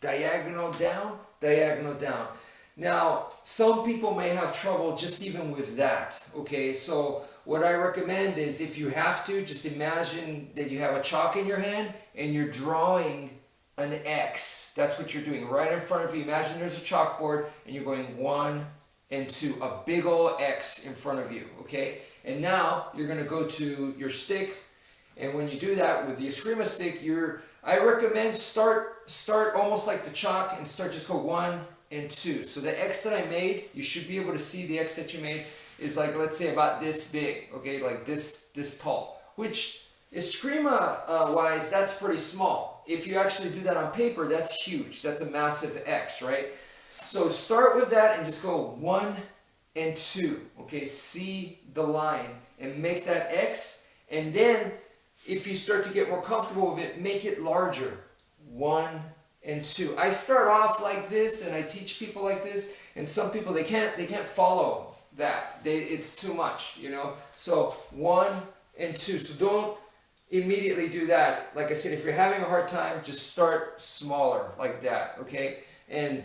diagonal down, diagonal down. Now, some people may have trouble just even with that, okay? So what I recommend is if you have to, just imagine that you have a chalk in your hand and you're drawing an X. That's what you're doing right in front of you. Imagine there's a chalkboard and you're going 1 and 2, a big old X in front of you, okay? And now you're gonna go to your stick, and when you do that with the Eskrima stick, I recommend start almost like the chalk and start just go 1 and 2. So the X that I made, you should be able to see the X that you made is like, let's say about this big, okay, like this tall, which Eskrima wise, that's pretty small. If you actually do that on paper, that's huge. That's a massive X, right? So start with that and just go 1 and 2, okay? See the line and make that X, and then if you start to get more comfortable with it, make it larger. 1 and 2. I start off like this and I teach people like this, and some people they can't follow that. It's too much, you know. So 1 and 2. So don't immediately do that. Like I said, if you're having a hard time, just start smaller like that, okay? And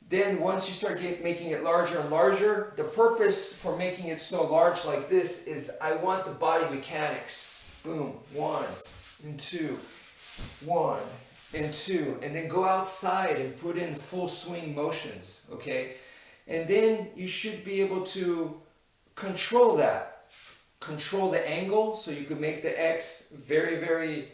then once you start making it larger and larger, the purpose for making it so large like this is I want the body mechanics. Boom, 1 and 2, 1 and 2, and then go outside and put in full swing motions, okay? And then you should be able to control that. Control the angle, so you can make the X very, very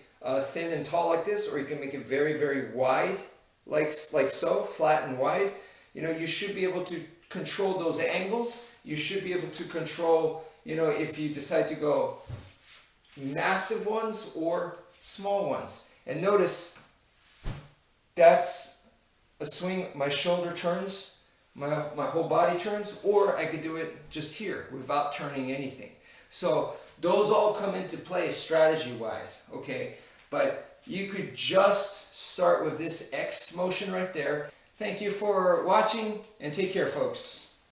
thin and tall like this, or you can make it very, very wide, like so, flat and wide. You know, you should be able to control those angles. You should be able to control, you know, if you decide to go massive ones or small ones. And notice, that's a swing, my shoulder turns, my whole body turns, or I could do it just here without turning anything. So those all come into play strategy-wise, okay? But you could just start with this X motion right there. Thank you for watching, and take care, folks.